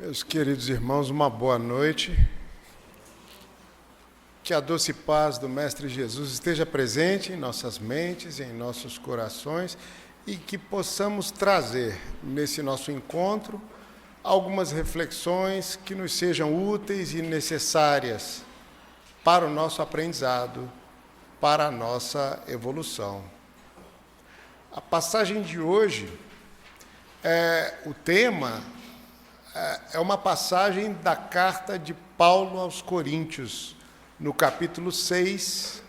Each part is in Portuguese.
Meus queridos irmãos, uma boa noite. Que a doce paz do Mestre Jesus esteja presente em nossas mentes, em nossos corações, e que possamos trazer nesse nosso encontro algumas reflexões que nos sejam úteis e necessárias para o nosso aprendizado, para a nossa evolução. A passagem de hoje, o tema é uma passagem da carta de Paulo aos Coríntios, no capítulo 6,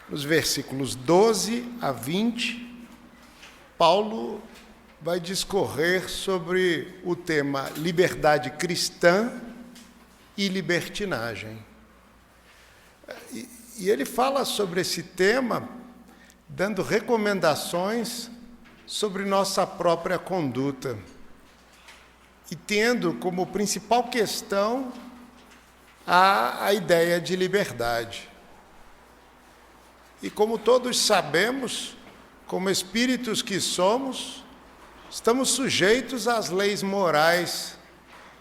nos versículos 12 a 20, Paulo vai discorrer sobre o tema liberdade cristã e libertinagem. E ele fala sobre esse tema, dando recomendações sobre nossa própria conduta, e tendo como principal questão a ideia de liberdade. E como todos sabemos, como espíritos que somos, estamos sujeitos às leis morais,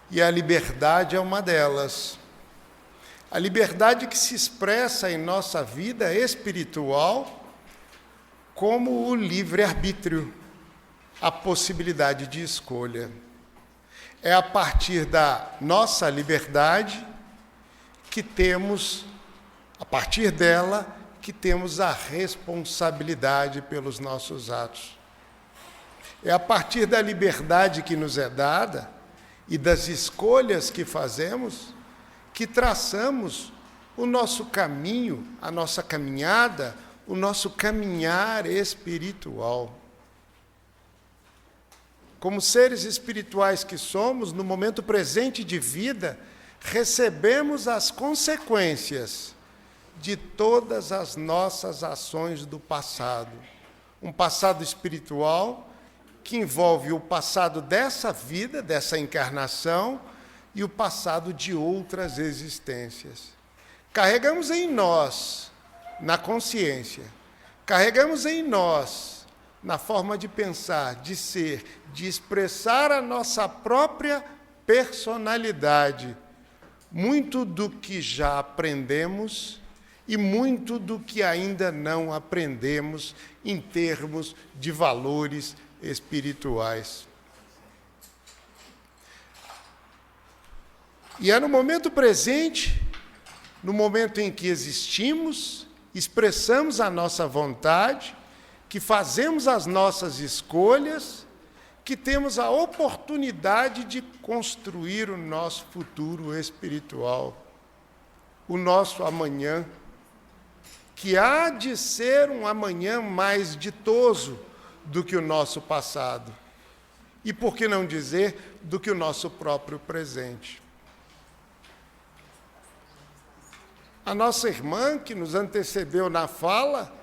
e a liberdade é uma delas. A liberdade que se expressa em nossa vida espiritual como o livre-arbítrio, a possibilidade de escolha. É a partir da nossa liberdade que temos, a partir dela, que temos a responsabilidade pelos nossos atos. É a partir da liberdade que nos é dada e das escolhas que fazemos que traçamos o nosso caminho, a nossa caminhada, o nosso caminhar espiritual. Como seres espirituais que somos, no momento presente de vida, recebemos as consequências de todas as nossas ações do passado. Um passado espiritual que envolve o passado dessa vida, dessa encarnação, e o passado de outras existências. Carregamos em nós, na consciência, carregamos em nós, na forma de pensar, de ser, de expressar a nossa própria personalidade, muito do que já aprendemos e muito do que ainda não aprendemos em termos de valores espirituais. E é no momento presente, no momento em que existimos, expressamos a nossa vontade, que fazemos as nossas escolhas, que temos a oportunidade de construir o nosso futuro espiritual, o nosso amanhã, que há de ser um amanhã mais ditoso do que o nosso passado, e por que não dizer, do que o nosso próprio presente. A nossa irmã, que nos antecedeu na fala,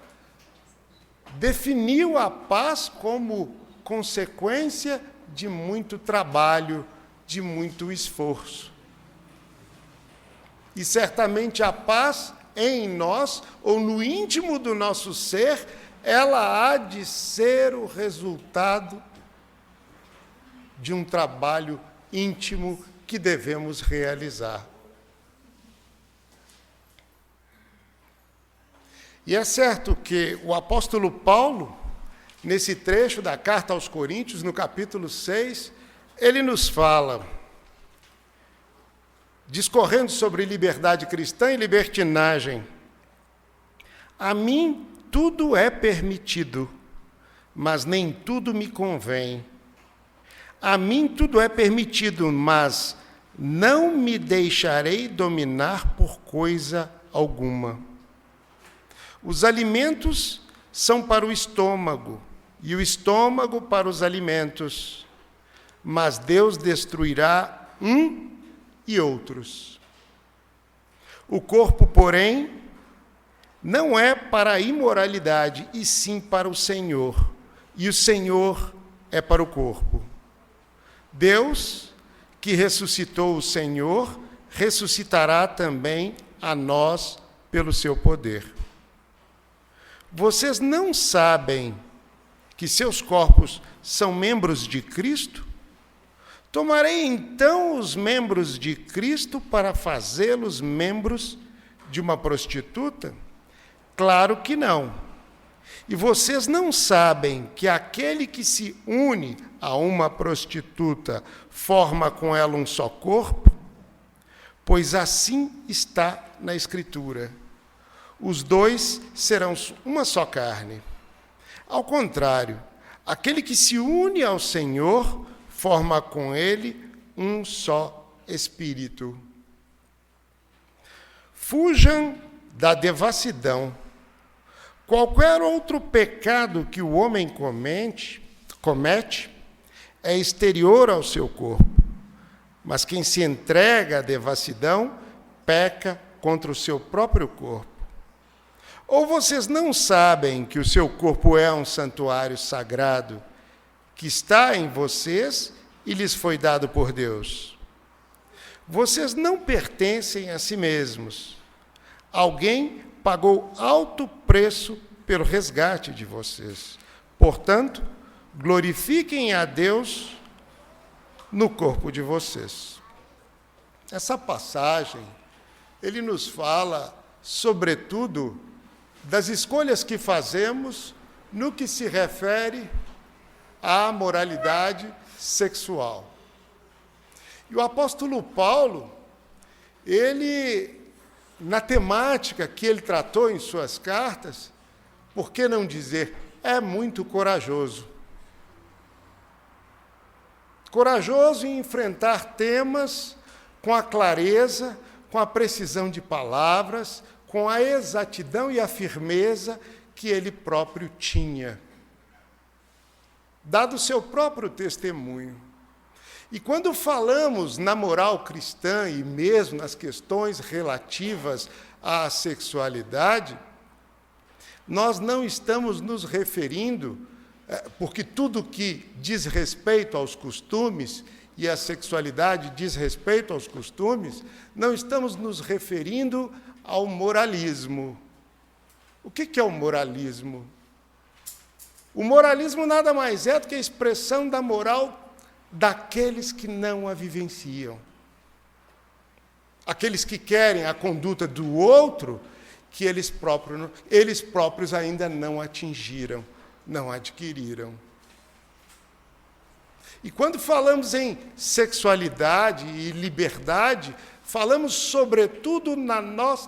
definiu a paz como consequência de muito trabalho, de muito esforço. E certamente a paz em nós, ou no íntimo do nosso ser, ela há de ser o resultado de um trabalho íntimo que devemos realizar. E é certo que o apóstolo Paulo, nesse trecho da carta aos Coríntios, no capítulo 6, ele nos fala, discorrendo sobre liberdade cristã e libertinagem: a mim tudo é permitido, mas nem tudo me convém. A mim tudo é permitido, mas não me deixarei dominar por coisa alguma. Os alimentos são para o estômago, e o estômago para os alimentos, mas Deus destruirá um e outros. O corpo, porém, não é para a imoralidade, e sim para o Senhor, e o Senhor é para o corpo. Deus, que ressuscitou o Senhor, ressuscitará também a nós pelo seu poder. Vocês não sabem que seus corpos são membros de Cristo? Tomarei então os membros de Cristo para fazê-los membros de uma prostituta? Claro que não. E vocês não sabem que aquele que se une a uma prostituta forma com ela um só corpo? Pois assim está na Escritura. Os dois serão uma só carne. Ao contrário, aquele que se une ao Senhor forma com ele um só espírito. Fujam da devassidão. Qualquer outro pecado que o homem comete é exterior ao seu corpo, mas quem se entrega à devassidão peca contra o seu próprio corpo. Ou vocês não sabem que o seu corpo é um santuário sagrado, que está em vocês e lhes foi dado por Deus? Vocês não pertencem a si mesmos. Alguém pagou alto preço pelo resgate de vocês. Portanto, glorifiquem a Deus no corpo de vocês. Essa passagem, ele nos fala, sobretudo, das escolhas que fazemos no que se refere à moralidade sexual. E o apóstolo Paulo, ele, na temática que ele tratou em suas cartas, por que não dizer, é muito corajoso. Corajoso em enfrentar temas com a clareza, com a precisão de palavras, com a exatidão e a firmeza que ele próprio tinha, dado o seu próprio testemunho. E quando falamos na moral cristã e mesmo nas questões relativas à sexualidade, nós não estamos nos referindo, porque tudo que diz respeito aos costumes, e a sexualidade diz respeito aos costumes, não estamos nos referindo ao moralismo. O que é o moralismo? O moralismo nada mais é do que a expressão da moral daqueles que não a vivenciam. Aqueles que querem a conduta do outro que eles próprios ainda não atingiram, não adquiriram. E quando falamos em sexualidade e liberdade, falamos sobretudo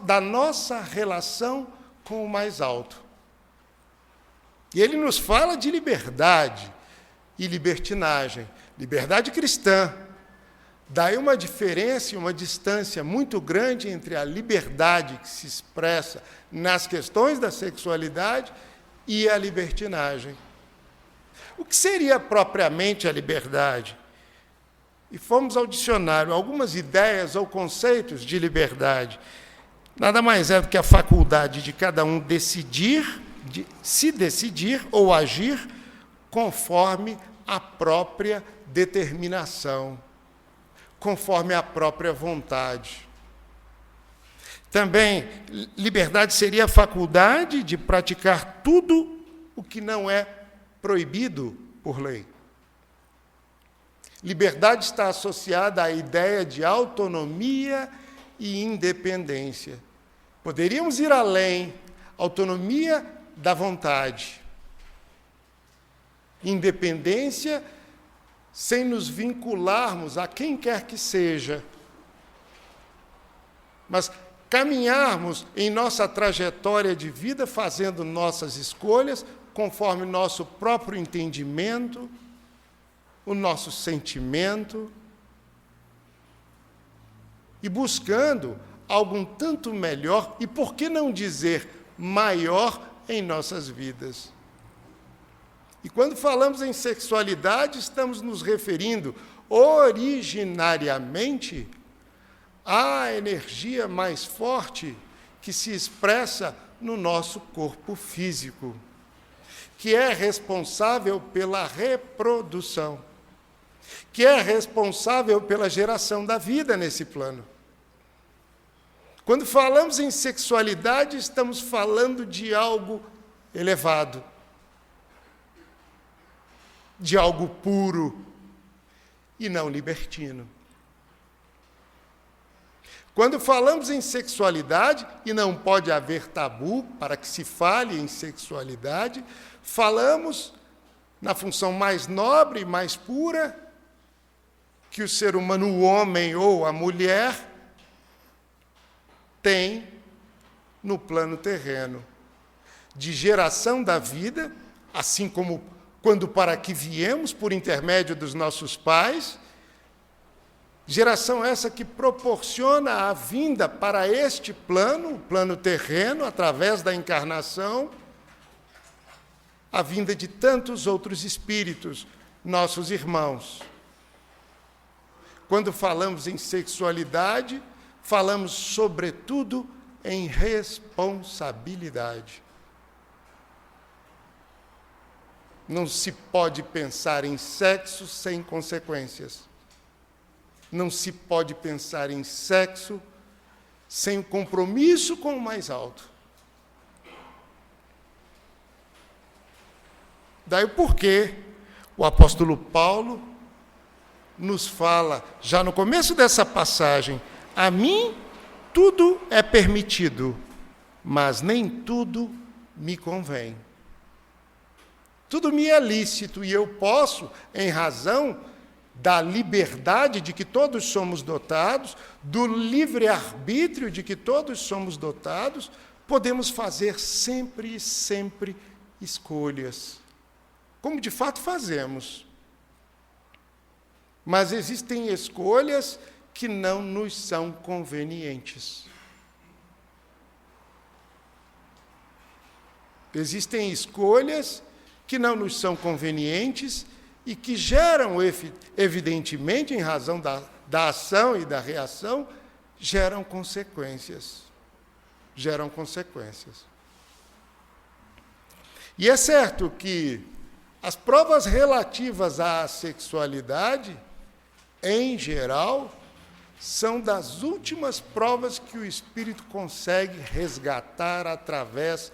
da nossa relação com o mais alto. E ele nos fala de liberdade e libertinagem, liberdade cristã. Daí uma diferença e uma distância muito grande entre a liberdade que se expressa nas questões da sexualidade e a libertinagem. O que seria propriamente a liberdade? E fomos ao dicionário, algumas ideias ou conceitos de liberdade. Nada mais é do que a faculdade de cada um se decidir ou agir conforme a própria determinação, conforme a própria vontade. Também, liberdade seria a faculdade de praticar tudo o que não é proibido por lei. Liberdade está associada à ideia de autonomia e independência. Poderíamos ir além, autonomia da vontade. Independência sem nos vincularmos a quem quer que seja. Mas caminharmos em nossa trajetória de vida, fazendo nossas escolhas, conforme nosso próprio entendimento, o nosso sentimento, e buscando algo um tanto melhor, e por que não dizer maior em nossas vidas. E quando falamos em sexualidade, estamos nos referindo originariamente à energia mais forte que se expressa no nosso corpo físico, que é responsável pela reprodução, que é responsável pela geração da vida nesse plano. Quando falamos em sexualidade, estamos falando de algo elevado, de algo puro, e não libertino. Quando falamos em sexualidade, e não pode haver tabu para que se fale em sexualidade, falamos na função mais nobre e mais pura que o ser humano, o homem ou a mulher, tem no plano terreno, de geração da vida, assim como quando para que viemos por intermédio dos nossos pais, geração essa que proporciona a vinda para este plano, o plano terreno, através da encarnação, a vinda de tantos outros espíritos, nossos irmãos. Quando falamos em sexualidade, falamos, sobretudo, em responsabilidade. Não se pode pensar em sexo sem consequências. Não se pode pensar em sexo sem o compromisso com o mais alto. Daí o porquê o apóstolo Paulo nos fala, já no começo dessa passagem, a mim tudo é permitido, mas nem tudo me convém. Tudo me é lícito e eu posso, em razão da liberdade de que todos somos dotados, do livre-arbítrio de que todos somos dotados, podemos fazer sempre e sempre escolhas, como de fato fazemos. Mas existem escolhas que não nos são convenientes. Existem escolhas que não nos são convenientes e que geram, evidentemente, em razão da ação e da reação, geram consequências. Geram consequências. E é certo que as provas relativas à sexualidade, em geral, são das últimas provas que o espírito consegue resgatar através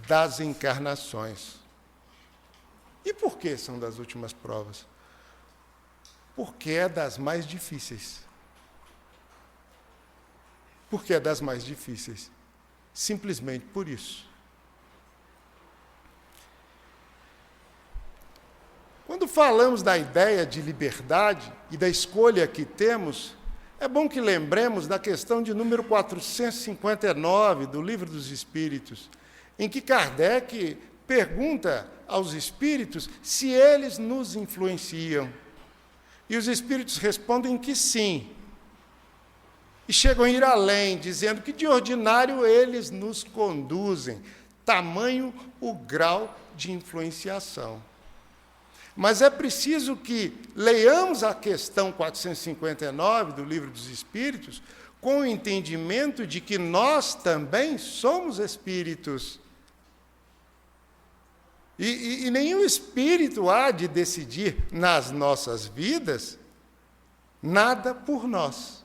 das encarnações. E por que são das últimas provas? Porque é das mais difíceis. Por que é das mais difíceis? Simplesmente por isso. Quando falamos da ideia de liberdade e da escolha que temos, é bom que lembremos da questão de número 459 do Livro dos Espíritos, em que Kardec pergunta aos espíritos se eles nos influenciam. E os espíritos respondem que sim. E chegam a ir além, dizendo que de ordinário eles nos conduzem, tamanho o grau de influenciação. Mas é preciso que leiamos a questão 459 do Livro dos Espíritos com o entendimento de que nós também somos espíritos. E nenhum espírito há de decidir nas nossas vidas nada por nós.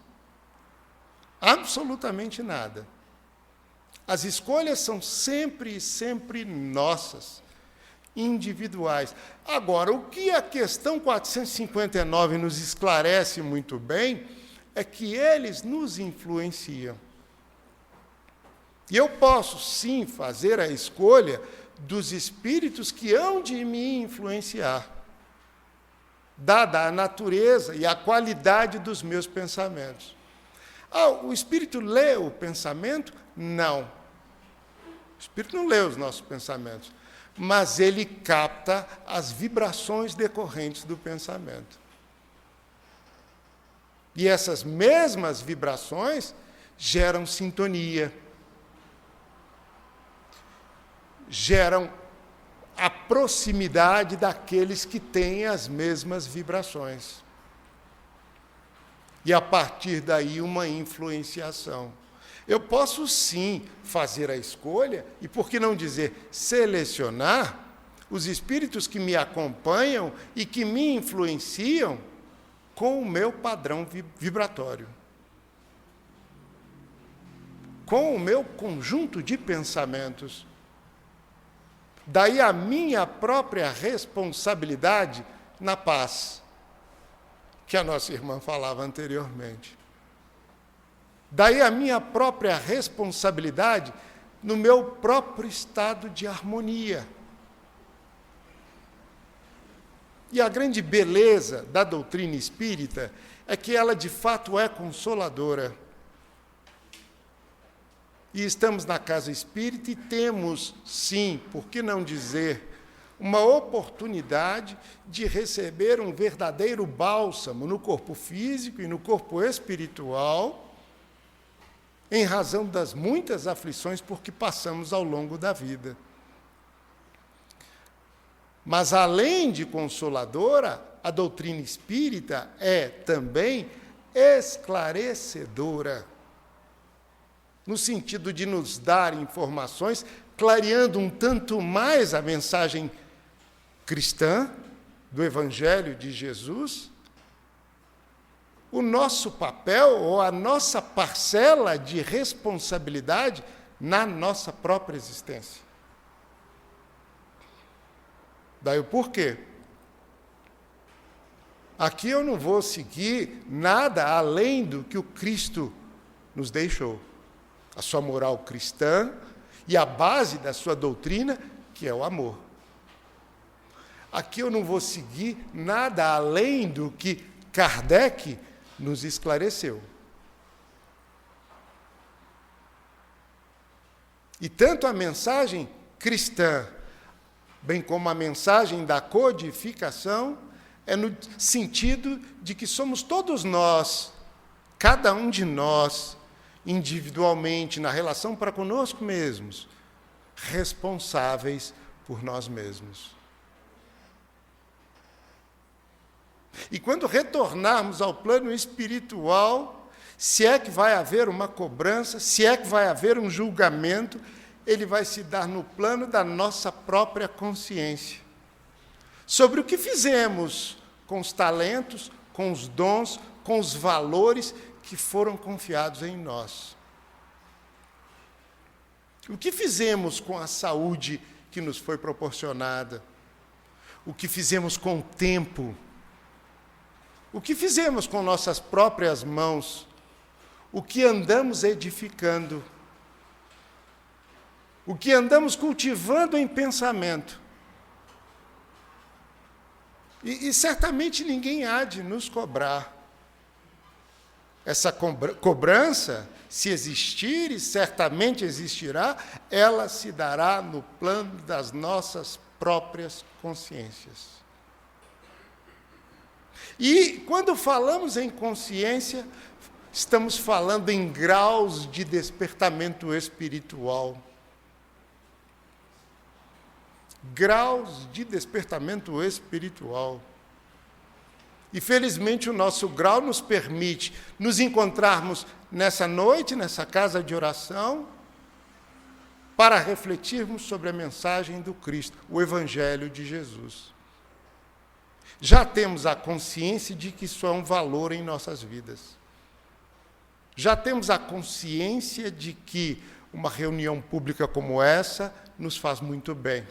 Absolutamente nada. As escolhas são sempre nossas, individuais. Agora, o que a questão 459 nos esclarece muito bem é que eles nos influenciam. E eu posso, sim, fazer a escolha dos espíritos que hão de me influenciar, dada a natureza e a qualidade dos meus pensamentos. O espírito lê o pensamento? Não. O espírito não lê os nossos pensamentos, mas ele capta as vibrações decorrentes do pensamento. E essas mesmas vibrações geram sintonia, geram a proximidade daqueles que têm as mesmas vibrações. E, a partir daí, uma influenciação. Eu posso, sim, fazer a escolha, e por que não dizer selecionar, os espíritos que me acompanham e que me influenciam com o meu padrão vibratório, com o meu conjunto de pensamentos. Daí a minha própria responsabilidade na paz. que a nossa irmã falava anteriormente. Daí a minha própria responsabilidade no meu próprio estado de harmonia. E a grande beleza da doutrina espírita é que ela, de fato, é consoladora. E estamos na casa espírita e temos, sim, por que não dizer, uma oportunidade de receber um verdadeiro bálsamo no corpo físico e no corpo espiritual, em razão das muitas aflições por que passamos ao longo da vida. Mas, além de consoladora, a doutrina espírita é também esclarecedora, no sentido de nos dar informações, clareando um tanto mais a mensagem cristã do Evangelho de Jesus, o nosso papel ou a nossa parcela de responsabilidade na nossa própria existência. Daí o porquê. Aqui eu não vou seguir nada além do que o Cristo nos deixou. A sua moral cristã e a base da sua doutrina, que é o amor. Aqui eu não vou seguir nada além do que Kardec nos esclareceu. E tanto a mensagem cristã, bem como a mensagem da codificação, é no sentido de que somos todos nós, cada um de nós, individualmente, na relação para conosco mesmos, responsáveis por nós mesmos. E quando retornarmos ao plano espiritual, se é que vai haver uma cobrança, se é que vai haver um julgamento, ele vai se dar no plano da nossa própria consciência. Sobre o que fizemos com os talentos, com os dons, com os valores que foram confiados em nós. O que fizemos com a saúde que nos foi proporcionada? O que fizemos com o tempo? O que fizemos com nossas próprias mãos? O que andamos edificando? O que andamos cultivando em pensamento? E certamente ninguém há de nos cobrar. Essa cobrança, se existir, e certamente existirá, ela se dará no plano das nossas próprias consciências. E quando falamos em consciência, estamos falando em graus de despertamento espiritual. Graus de despertamento espiritual. E, felizmente, o nosso grau nos permite nos encontrarmos nessa noite, nessa casa de oração, para refletirmos sobre a mensagem do Cristo, o Evangelho de Jesus. Já temos a consciência de que isso é um valor em nossas vidas. Já temos a consciência de que uma reunião pública como essa nos faz muito bem.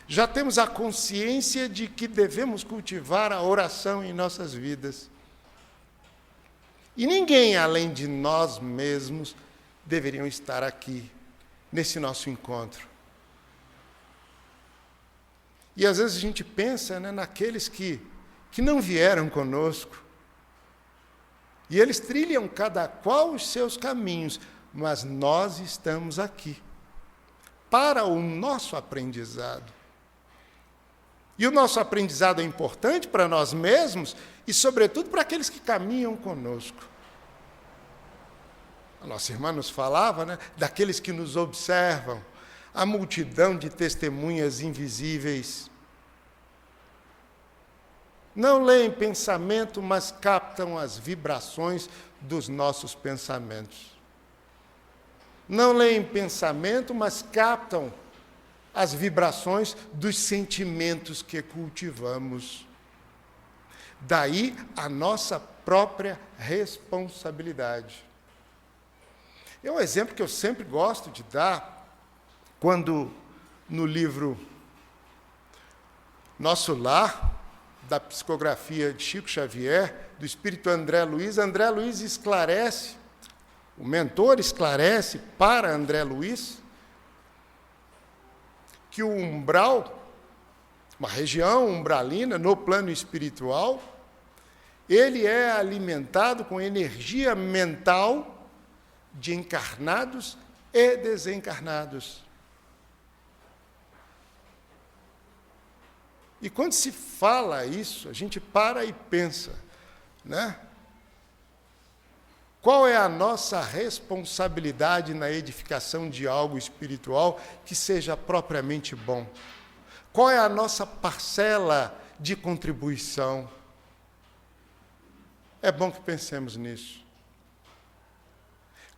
Já temos a consciência de que devemos cultivar a oração em nossas vidas. E ninguém, além de nós mesmos, deveriam estar aqui, nesse nosso encontro. E às vezes a gente pensa, naqueles que não vieram conosco. E eles trilham cada qual os seus caminhos, mas nós estamos aqui, para o nosso aprendizado. E o nosso aprendizado é importante para nós mesmos e, sobretudo, para aqueles que caminham conosco. A nossa irmã nos falava, daqueles que nos observam, a multidão de testemunhas invisíveis. Não leem pensamento, mas captam as vibrações dos nossos pensamentos. Não leem pensamento, mas captam as vibrações dos sentimentos que cultivamos. Daí a nossa própria responsabilidade. É um exemplo que eu sempre gosto de dar, quando no livro Nosso Lar, da psicografia de Chico Xavier, do espírito André Luiz. André Luiz esclarece, o mentor esclarece para André Luiz que o umbral, uma região umbralina no plano espiritual, ele é alimentado com energia mental de encarnados e desencarnados. E quando se fala isso, a gente para e pensa, né? Qual é a nossa responsabilidade na edificação de algo espiritual que seja propriamente bom? Qual é a nossa parcela de contribuição? É bom que pensemos nisso.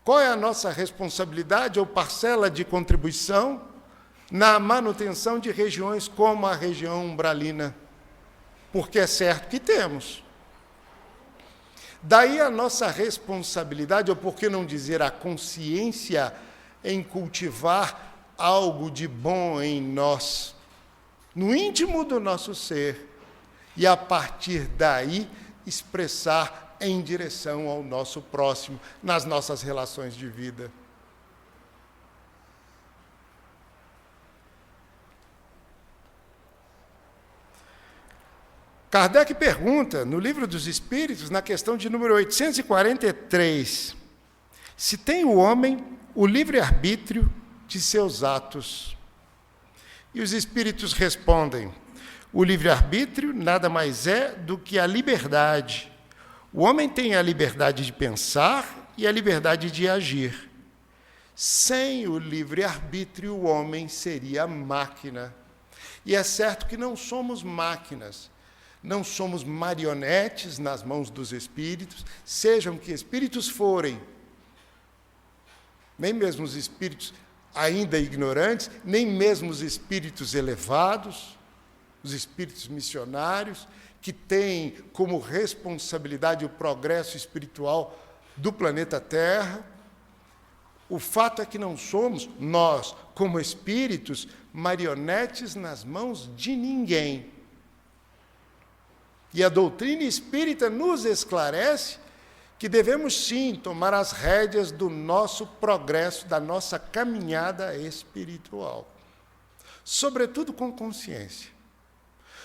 Qual é a nossa responsabilidade ou parcela de contribuição na manutenção de regiões como a região umbralina? Porque é certo que temos. Daí a nossa responsabilidade, ou por que não dizer a consciência, em cultivar algo de bom em nós, no íntimo do nosso ser, e a partir daí expressar em direção ao nosso próximo, nas nossas relações de vida. Kardec pergunta, no Livro dos Espíritos, na questão de número 843, se tem o homem o livre-arbítrio de seus atos. E os Espíritos respondem, o livre-arbítrio nada mais é do que a liberdade. O homem tem a liberdade de pensar e a liberdade de agir. Sem o livre-arbítrio, o homem seria máquina. E é certo que não somos máquinas, não somos marionetes nas mãos dos espíritos, sejam que espíritos forem, nem mesmo os espíritos ainda ignorantes, nem mesmo os espíritos elevados, os espíritos missionários, que têm como responsabilidade o progresso espiritual do planeta Terra. O fato é que não somos, nós, como espíritos, marionetes nas mãos de ninguém. E a doutrina espírita nos esclarece que devemos, sim, tomar as rédeas do nosso progresso, da nossa caminhada espiritual. Sobretudo com consciência,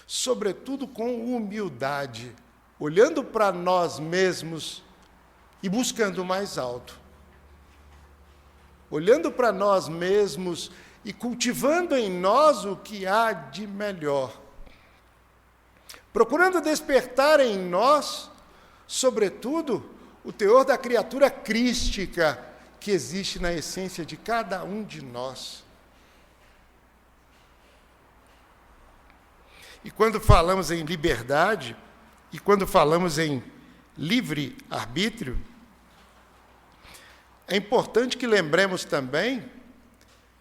sobretudo com humildade, olhando para nós mesmos e buscando o mais alto. Olhando para nós mesmos e cultivando em nós o que há de melhor. Procurando despertar em nós, sobretudo, o teor da criatura crística que existe na essência de cada um de nós. E quando falamos em liberdade, e quando falamos em livre-arbítrio, é importante que lembremos também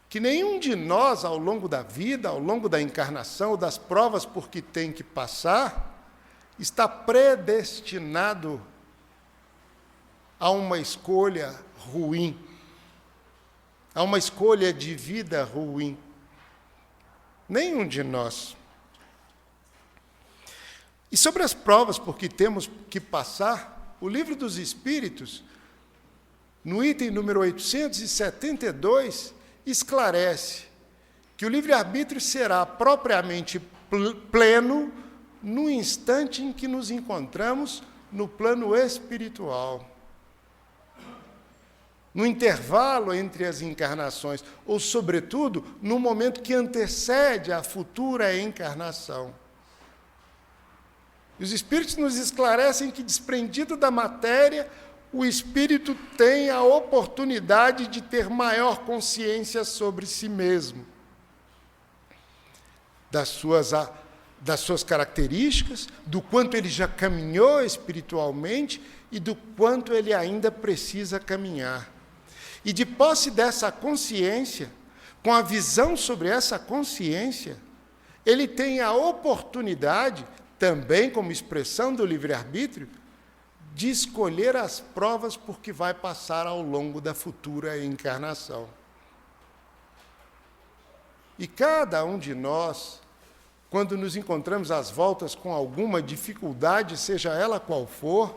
que nenhum de nós, ao longo da vida, ao longo da encarnação, das provas por que tem que passar, está predestinado a uma escolha ruim, a uma escolha de vida ruim. Nenhum de nós. E sobre as provas por que temos que passar, o Livro dos Espíritos, no item número 872, esclarece que o livre-arbítrio será propriamente pleno no instante em que nos encontramos no plano espiritual. No intervalo entre as encarnações, ou, sobretudo, no momento que antecede a futura encarnação. E os Espíritos nos esclarecem que, desprendido da matéria, o Espírito tem a oportunidade de ter maior consciência sobre si mesmo, das suas características, do quanto ele já caminhou espiritualmente e do quanto ele ainda precisa caminhar. E de posse dessa consciência, com a visão sobre essa consciência, ele tem a oportunidade, também como expressão do livre-arbítrio, de escolher as provas por que vai passar ao longo da futura encarnação. E cada um de nós quando nos encontramos às voltas com alguma dificuldade, seja ela qual for,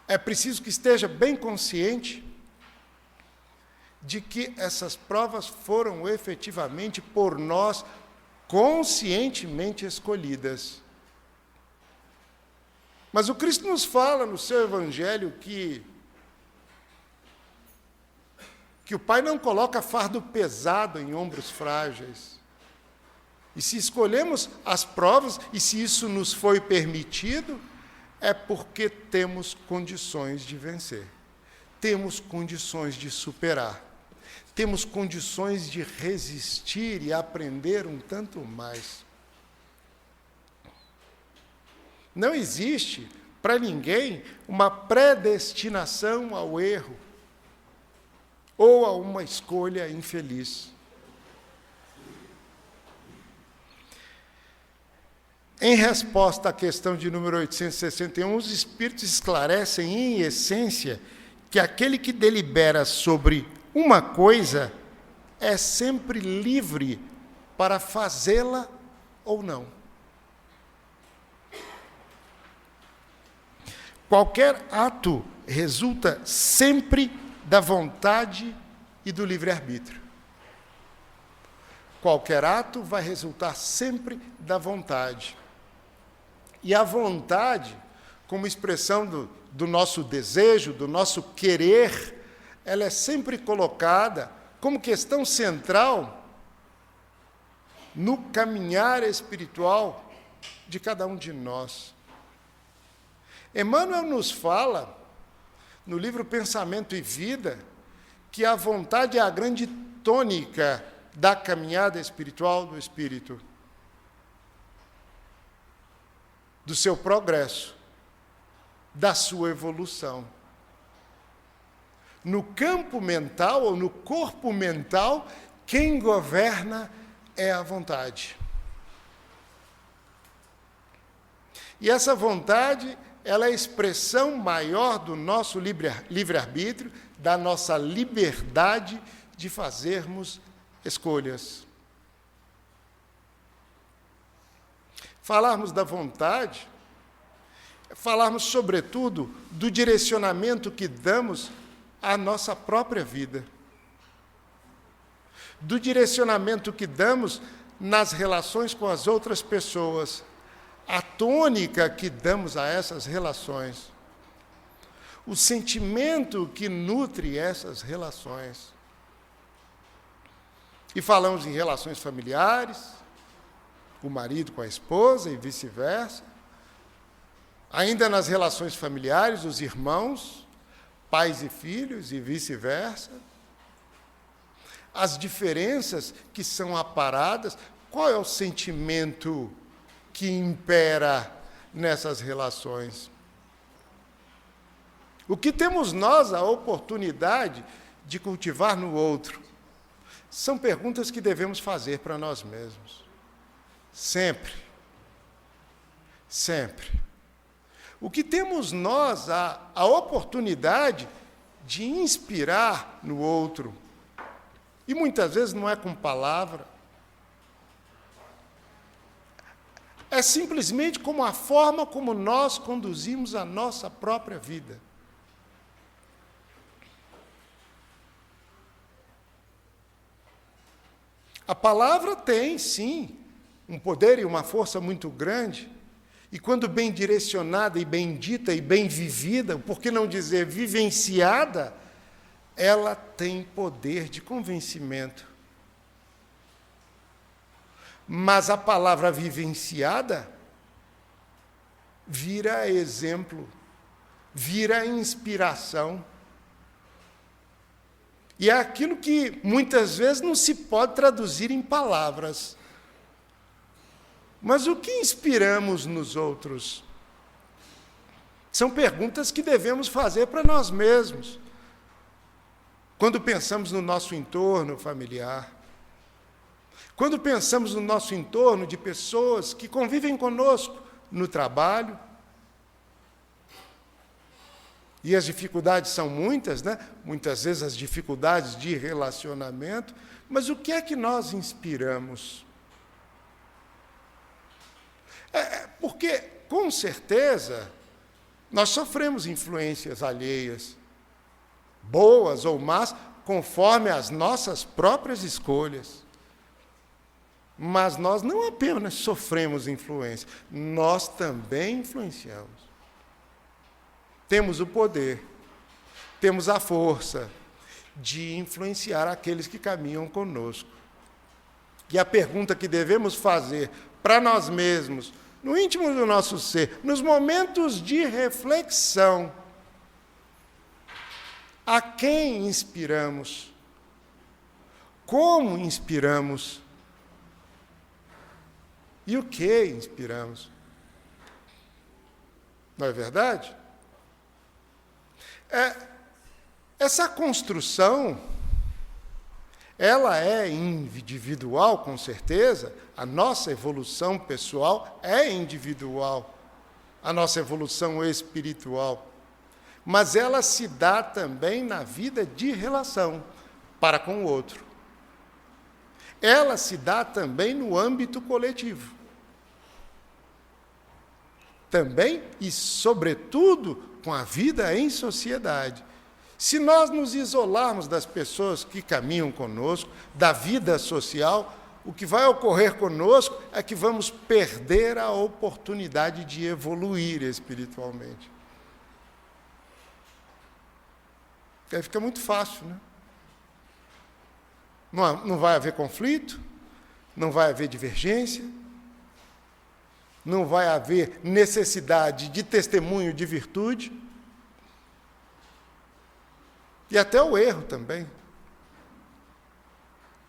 é preciso que esteja bem consciente de que essas provas foram efetivamente por nós conscientemente escolhidas. Mas o Cristo nos fala no seu Evangelho que o Pai não coloca fardo pesado em ombros frágeis. E se escolhemos as provas, e se isso nos foi permitido, é porque temos condições de vencer, temos condições de superar, temos condições de resistir e aprender um tanto mais. Não existe para ninguém uma predestinação ao erro ou a uma escolha infeliz. Em resposta à questão de número 861, os Espíritos esclarecem, em essência, que aquele que delibera sobre uma coisa é sempre livre para fazê-la ou não. Qualquer ato resulta sempre da vontade e do livre-arbítrio. Qualquer ato vai resultar sempre da vontade. E a vontade, como expressão do nosso desejo, do nosso querer, ela é sempre colocada como questão central no caminhar espiritual de cada um de nós. Emmanuel nos fala, no livro Pensamento e Vida, que a vontade é a grande tônica da caminhada espiritual do espírito, do seu progresso, da sua evolução. No campo mental, ou no corpo mental, quem governa é a vontade. E essa vontade, ela é a expressão maior do nosso livre-arbítrio, da nossa liberdade de fazermos escolhas. Falarmos da vontade, falarmos, sobretudo, do direcionamento que damos à nossa própria vida, do direcionamento que damos nas relações com as outras pessoas, a tônica que damos a essas relações, o sentimento que nutre essas relações. E falamos em relações familiares, o marido com a esposa e vice-versa. Ainda nas relações familiares, os irmãos, pais e filhos e vice-versa. As diferenças que são aparadas, qual é o sentimento que impera nessas relações? O que temos nós a oportunidade de cultivar no outro? São perguntas que devemos fazer para nós mesmos. Sempre. Sempre. O que temos nós a oportunidade de inspirar no outro? E muitas vezes não é com palavra. É simplesmente como a forma como nós conduzimos a nossa própria vida. A palavra tem, sim, um poder e uma força muito grande, e quando bem direcionada e bem dita e bem vivida, por que não dizer vivenciada, ela tem poder de convencimento. Mas a palavra vivenciada vira exemplo, vira inspiração. E é aquilo que muitas vezes não se pode traduzir em palavras. Mas o que inspiramos nos outros? São perguntas que devemos fazer para nós mesmos. Quando pensamos no nosso entorno familiar, quando pensamos no nosso entorno de pessoas que convivem conosco no trabalho, e as dificuldades são muitas, né? Muitas vezes as dificuldades de relacionamento, mas o que é que nós inspiramos? Porque, com certeza, nós sofremos influências alheias, boas ou más, conforme as nossas próprias escolhas. Mas nós não apenas sofremos influência, nós também influenciamos. Temos o poder, temos a força de influenciar aqueles que caminham conosco. E a pergunta que devemos fazer para nós mesmos, no íntimo do nosso ser, nos momentos de reflexão, a quem inspiramos? Como inspiramos? E o que inspiramos? Não é verdade? Essa construção, ela é individual, com certeza. A nossa evolução pessoal é individual, a nossa evolução espiritual. Mas ela se dá também na vida de relação para com o outro. Ela se dá também no âmbito coletivo. Também e, sobretudo, com a vida em sociedade. Se nós nos isolarmos das pessoas que caminham conosco, da vida social, o que vai ocorrer conosco é que vamos perder a oportunidade de evoluir espiritualmente. Aí fica muito fácil, né? Não vai haver conflito, não vai haver divergência, não vai haver necessidade de testemunho de virtude, e até o erro também.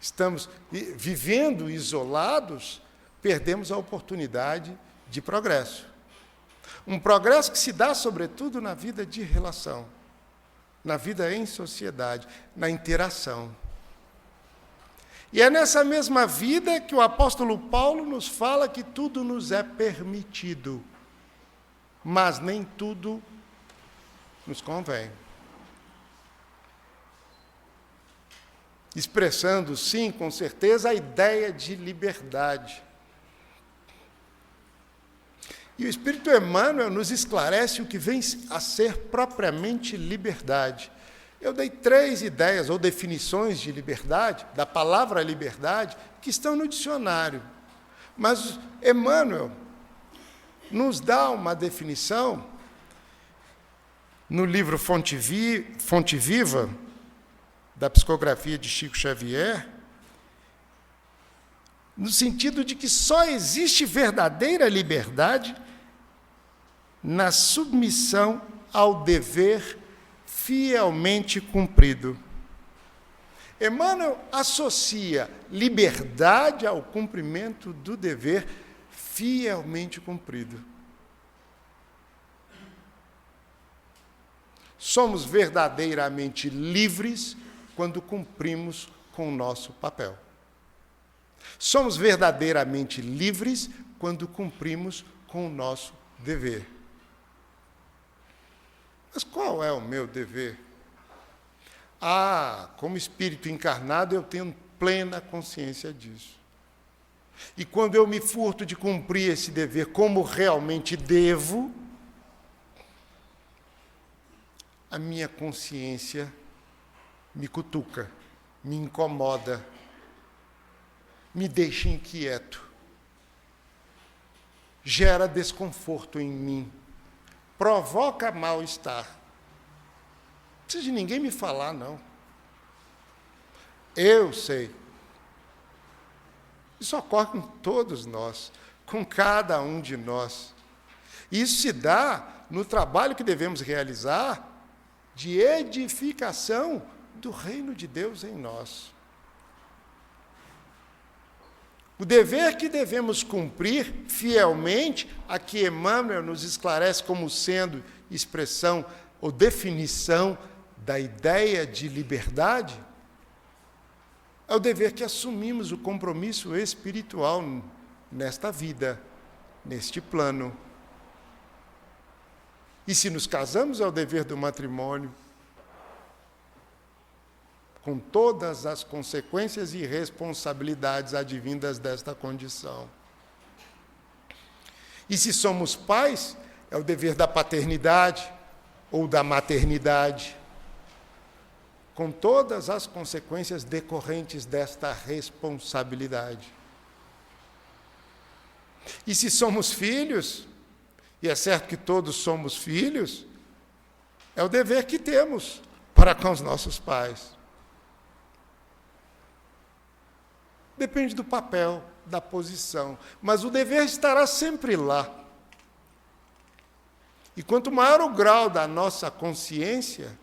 Estamos vivendo isolados, perdemos a oportunidade de progresso. Um progresso que se dá, sobretudo, na vida de relação, na vida em sociedade, na interação. E é nessa mesma vida que o apóstolo Paulo nos fala que tudo nos é permitido, mas nem tudo nos convém. Expressando, sim, com certeza, a ideia de liberdade. E o Espírito Emmanuel nos esclarece o que vem a ser propriamente liberdade. Eu dei 3 ideias ou definições de liberdade, da palavra liberdade, que estão no dicionário. Mas Emmanuel nos dá uma definição no livro Fonte Viva, da psicografia de Chico Xavier, no sentido de que só existe verdadeira liberdade na submissão ao dever fielmente cumprido. Emmanuel associa liberdade ao cumprimento do dever fielmente cumprido. Somos verdadeiramente livres quando cumprimos com o nosso papel. Somos verdadeiramente livres quando cumprimos com o nosso dever. Mas qual é o meu dever? Como espírito encarnado, eu tenho plena consciência disso. E quando eu me furto de cumprir esse dever como realmente devo, a minha consciência me cutuca, me incomoda, me deixa inquieto, gera desconforto em mim, provoca mal-estar. Não precisa de ninguém me falar, não. Eu sei. Isso ocorre com todos nós, com cada um de nós. Isso se dá no trabalho que devemos realizar de edificação do reino de Deus em nós. O dever que devemos cumprir fielmente, a que Emmanuel nos esclarece como sendo expressão ou definição da ideia de liberdade, é o dever que assumimos o compromisso espiritual nesta vida, neste plano. E se nos casamos, é o dever do matrimônio, com todas as consequências e responsabilidades advindas desta condição. E se somos pais, é o dever da paternidade ou da maternidade, com todas as consequências decorrentes desta responsabilidade. E se somos filhos, e é certo que todos somos filhos, é o dever que temos para com os nossos pais. Depende do papel, da posição, mas o dever estará sempre lá. E quanto maior o grau da nossa consciência,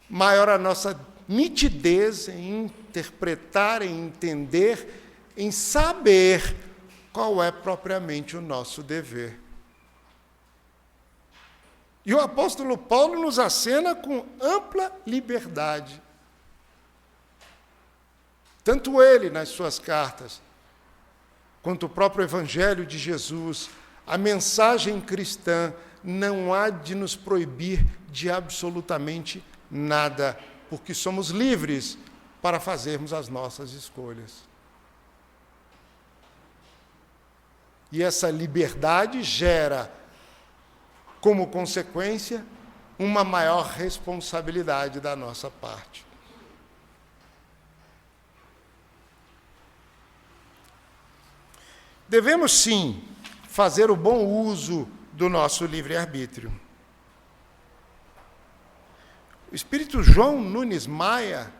maior a nossa nitidez em interpretar, em entender, em saber qual é propriamente o nosso dever. E o apóstolo Paulo nos acena com ampla liberdade. Tanto ele, nas suas cartas, quanto o próprio Evangelho de Jesus, a mensagem cristã não há de nos proibir de absolutamente nada, porque somos livres para fazermos as nossas escolhas. E essa liberdade gera, como consequência, uma maior responsabilidade da nossa parte. Devemos, sim, fazer o bom uso do nosso livre-arbítrio. O espírito João Nunes Maia,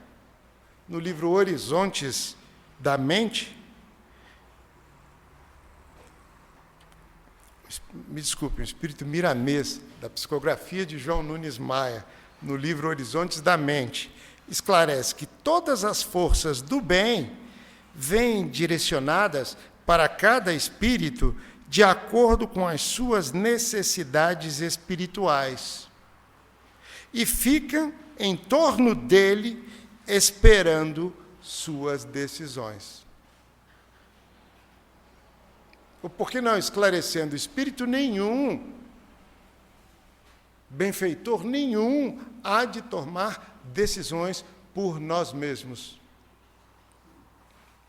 no livro Horizontes da Mente, me desculpe, o espírito Miramês, da psicografia de João Nunes Maia, no livro Horizontes da Mente, esclarece que todas as forças do bem vêm direcionadas para cada espírito de acordo com as suas necessidades espirituais e ficam em torno dele esperando suas decisões. Ou por que não esclarecendo, espírito nenhum, benfeitor nenhum, há de tomar decisões por nós mesmos,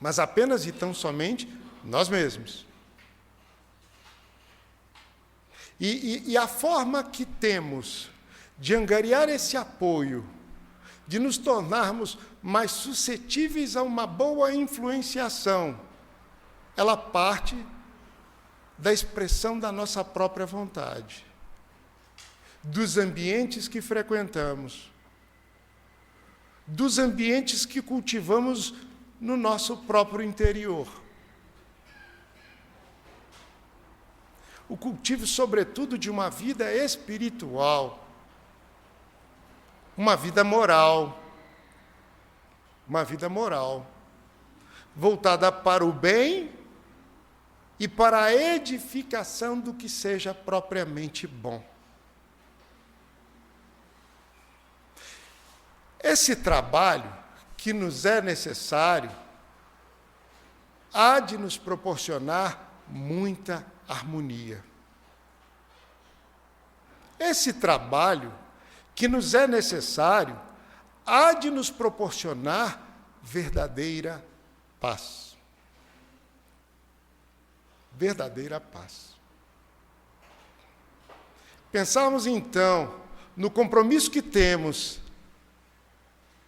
mas apenas e tão somente nós mesmos. E a forma que temos de angariar esse apoio, de nos tornarmos mais suscetíveis a uma boa influenciação, ela parte da expressão da nossa própria vontade, dos ambientes que frequentamos, dos ambientes que cultivamos no nosso próprio interior. O cultivo, sobretudo, de uma vida espiritual, uma vida moral, voltada para o bem e para a edificação do que seja propriamente bom. Esse trabalho que nos é necessário há de nos proporcionar muita harmonia. Esse trabalho que nos é necessário há de nos proporcionar verdadeira paz. Verdadeira paz. Pensarmos, então, no compromisso que temos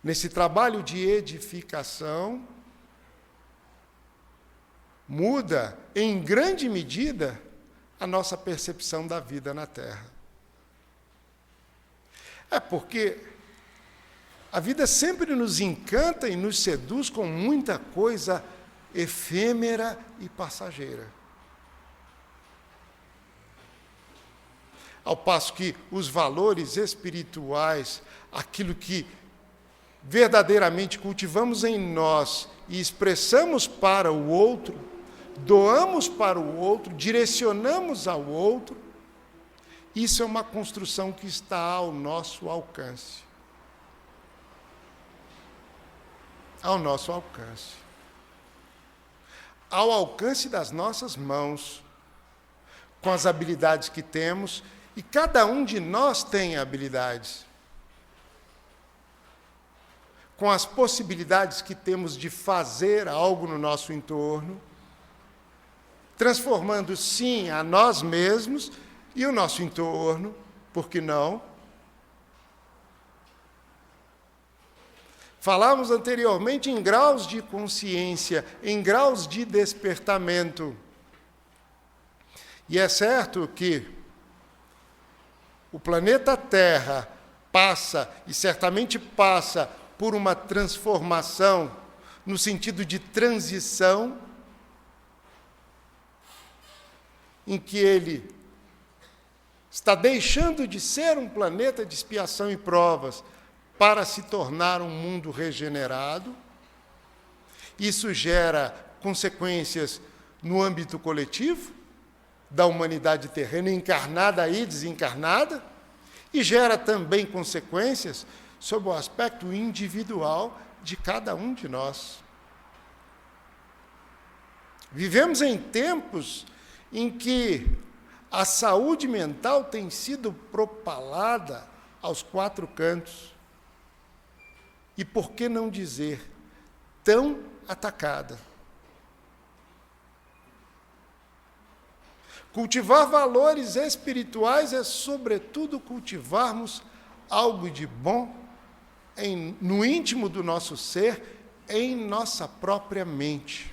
nesse trabalho de edificação, muda, em grande medida, a nossa percepção da vida na Terra. É porque a vida sempre nos encanta e nos seduz com muita coisa efêmera e passageira. Ao passo que os valores espirituais, aquilo que verdadeiramente cultivamos em nós e expressamos para o outro, doamos para o outro, direcionamos ao outro, isso é uma construção que está ao nosso alcance. Ao nosso alcance. Ao alcance das nossas mãos, com as habilidades que temos, e cada um de nós tem habilidades. Com as possibilidades que temos de fazer algo no nosso entorno, transformando, sim, a nós mesmos e o nosso entorno, por que não? Falamos anteriormente em graus de consciência, em graus de despertamento. E é certo que o planeta Terra passa, e certamente passa, por uma transformação, no sentido de transição, em que ele está deixando de ser um planeta de expiação e provas para se tornar um mundo regenerado. Isso gera consequências no âmbito coletivo, da humanidade terrena, encarnada e desencarnada, e gera também consequências sobre o aspecto individual de cada um de nós. Vivemos em tempos em que a saúde mental tem sido propalada aos quatro cantos. E por que não dizer, tão atacada? Cultivar valores espirituais é, sobretudo, cultivarmos algo de bom no íntimo do nosso ser, em nossa própria mente.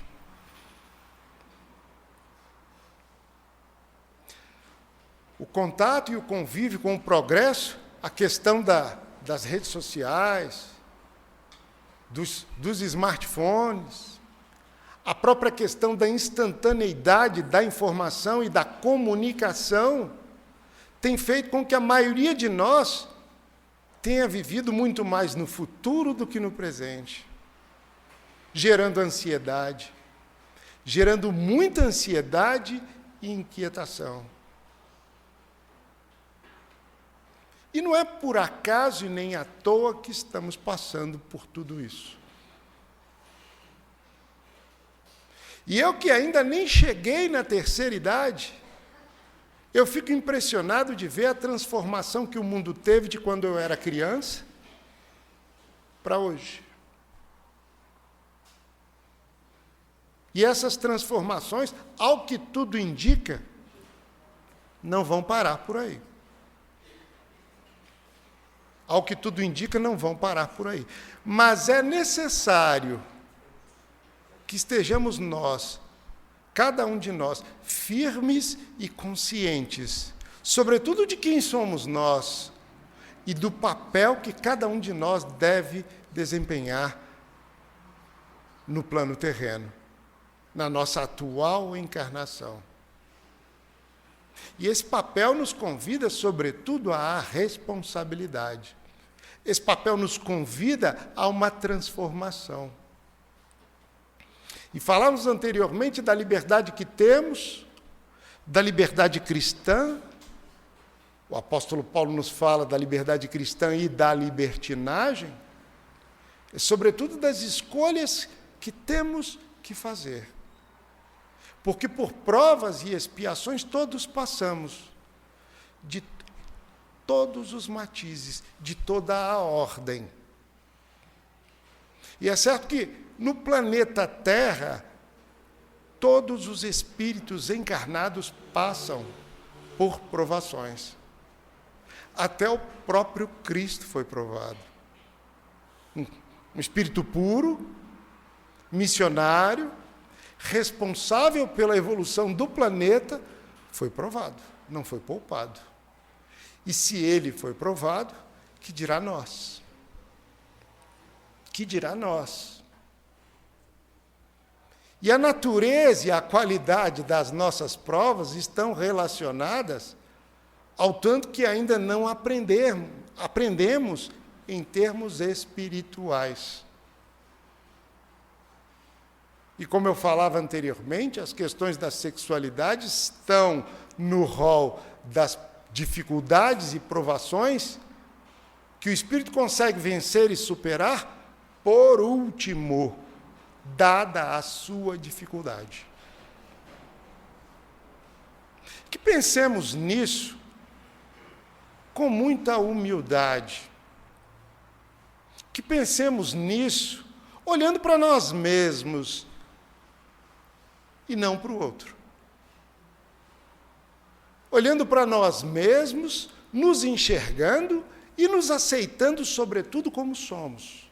O contato e o convívio com o progresso, a questão das redes sociais, dos smartphones, a própria questão da instantaneidade da informação e da comunicação, tem feito com que a maioria de nós tenha vivido muito mais no futuro do que no presente, gerando ansiedade, gerando muita ansiedade e inquietação. E não é por acaso e nem à toa que estamos passando por tudo isso. E eu que ainda nem cheguei na terceira idade, eu fico impressionado de ver a transformação que o mundo teve de quando eu era criança para hoje. E essas transformações, ao que tudo indica, não vão parar por aí. Ao que tudo indica, não vão parar por aí. Mas é necessário que estejamos nós, cada um de nós, firmes e conscientes, sobretudo de quem somos nós e do papel que cada um de nós deve desempenhar no plano terreno, na nossa atual encarnação. E esse papel nos convida, sobretudo, à responsabilidade. Esse papel nos convida a uma transformação. E falamos anteriormente da liberdade que temos, da liberdade cristã. O apóstolo Paulo nos fala da liberdade cristã e da libertinagem, e, sobretudo, das escolhas que temos que fazer. Porque por provas e expiações todos passamos, de todos os matizes, de toda a ordem. E é certo que no planeta Terra, todos os espíritos encarnados passam por provações. Até o próprio Cristo foi provado. Um espírito puro, missionário, responsável pela evolução do planeta, foi provado, não foi poupado. E se ele foi provado, que dirá nós? Que dirá nós? E a natureza e a qualidade das nossas provas estão relacionadas ao tanto que ainda não aprendemos em termos espirituais. E como eu falava anteriormente, as questões da sexualidade estão no rol das dificuldades e provações que o espírito consegue vencer e superar, por último, dada a sua dificuldade. Que pensemos nisso com muita humildade. Que pensemos nisso olhando para nós mesmos e não para o outro. olhando para nós mesmos, nos enxergando e nos aceitando, sobretudo, como somos,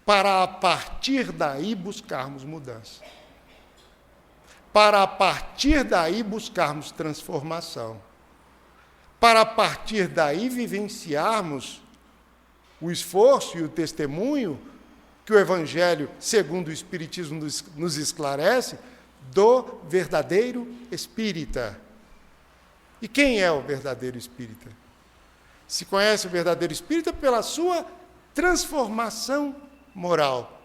para a partir daí buscarmos mudança, para a partir daí buscarmos transformação, para a partir daí vivenciarmos o esforço e o testemunho que o Evangelho, segundo o Espiritismo, nos esclarece, do verdadeiro espírita. E quem é o verdadeiro espírita? Se conhece o verdadeiro espírita pela sua transformação moral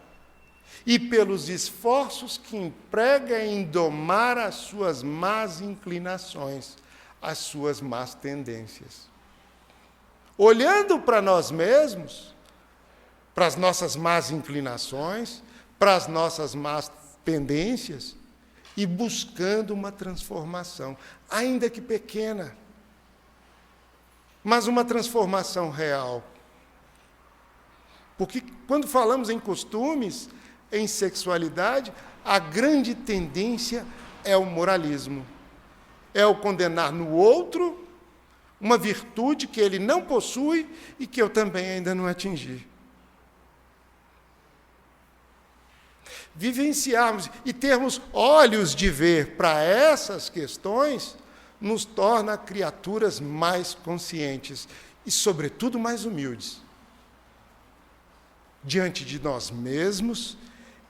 e pelos esforços que emprega em domar as suas más inclinações, as suas más tendências. Olhando para nós mesmos, para as nossas más inclinações, para as nossas más tendências, e buscando uma transformação, ainda que pequena, mas uma transformação real. Porque quando falamos em costumes, em sexualidade, a grande tendência é o moralismo, é o condenar no outro uma virtude que ele não possui e que eu também ainda não atingi. Vivenciarmos e termos olhos de ver para essas questões nos torna criaturas mais conscientes e, sobretudo, mais humildes diante de nós mesmos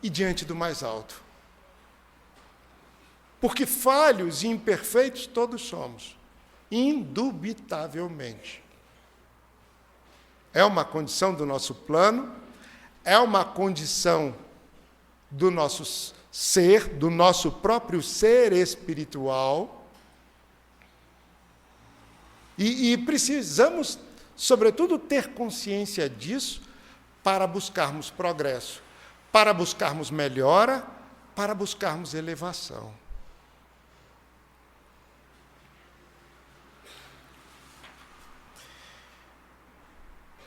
e diante do mais alto. Porque falhos e imperfeitos todos somos, indubitavelmente. É uma condição do nosso plano, é uma condição do nosso ser, do nosso próprio ser espiritual, e precisamos, sobretudo, ter consciência disso para buscarmos progresso, para buscarmos melhora, para buscarmos elevação.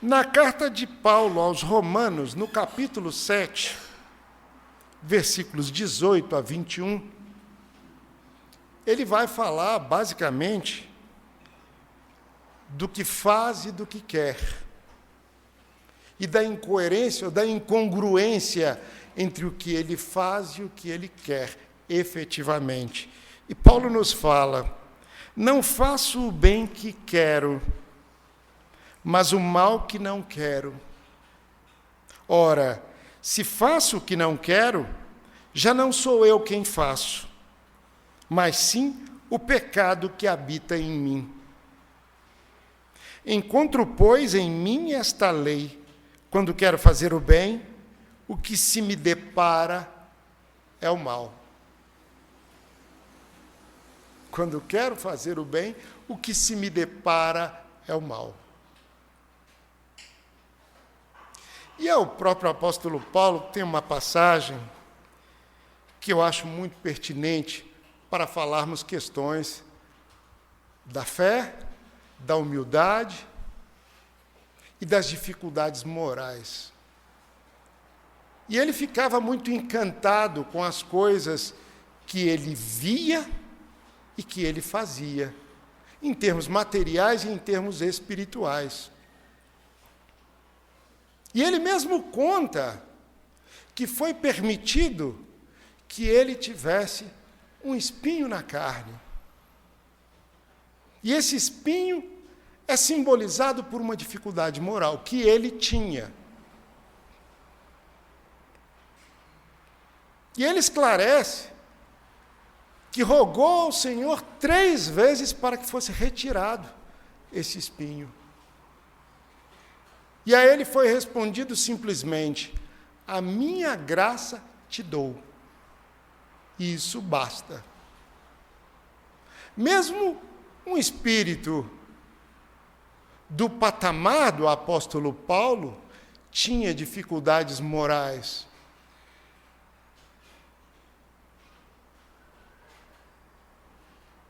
Na carta de Paulo aos Romanos, no capítulo 7, versículos 18 a 21, ele vai falar, basicamente, do que faz e do que quer, e da incoerência ou da incongruência entre o que ele faz e o que ele quer, efetivamente. E Paulo nos fala: não faço o bem que quero, mas o mal que não quero. Ora, se faço o que não quero, já não sou eu quem faço, mas sim o pecado que habita em mim. Encontro, pois, em mim esta lei: quando quero fazer o bem, o que se me depara é o mal. Quando quero fazer o bem, o que se me depara é o mal. E é o próprio apóstolo Paulo que tem uma passagem que eu acho muito pertinente para falarmos questões da fé, da humildade e das dificuldades morais. E ele ficava muito encantado com as coisas que ele via e que ele fazia, em termos materiais e em termos espirituais. E ele mesmo conta que foi permitido que ele tivesse um espinho na carne. E esse espinho é simbolizado por uma dificuldade moral que ele tinha. E ele esclarece que rogou ao Senhor 3 vezes para que fosse retirado esse espinho. E a ele foi respondido simplesmente: a minha graça te dou, e isso basta. Mesmo um espírito do patamar do apóstolo Paulo tinha dificuldades morais.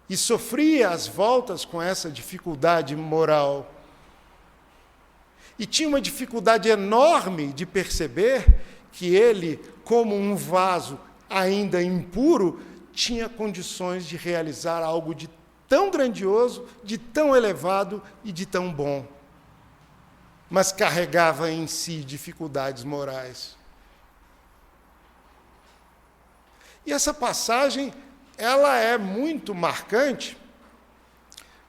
E sofria as voltas com essa dificuldade moral. E tinha uma dificuldade enorme de perceber que ele, como um vaso ainda impuro, tinha condições de realizar algo de tão grandioso, de tão elevado e de tão bom, mas carregava em si dificuldades morais. E essa passagem, ela é muito marcante,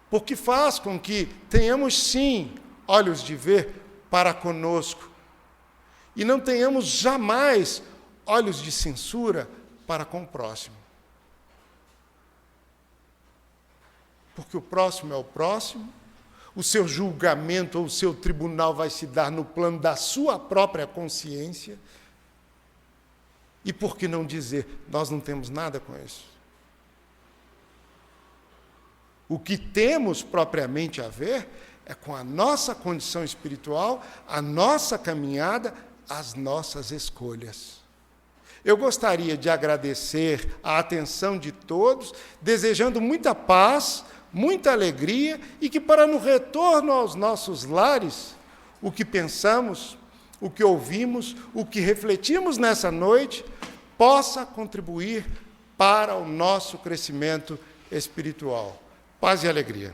porque faz com que tenhamos, sim, olhos de ver para conosco, e não tenhamos jamais olhos de censura para com o próximo. Porque o próximo é o próximo, o seu julgamento ou o seu tribunal vai se dar no plano da sua própria consciência. E por que não dizer, nós não temos nada com isso? O que temos propriamente a ver é com a nossa condição espiritual, a nossa caminhada, as nossas escolhas. Eu gostaria de agradecer a atenção de todos, desejando muita paz, muita alegria, e que para no retorno aos nossos lares, o que pensamos, o que ouvimos, o que refletimos nessa noite, possa contribuir para o nosso crescimento espiritual. Paz e alegria.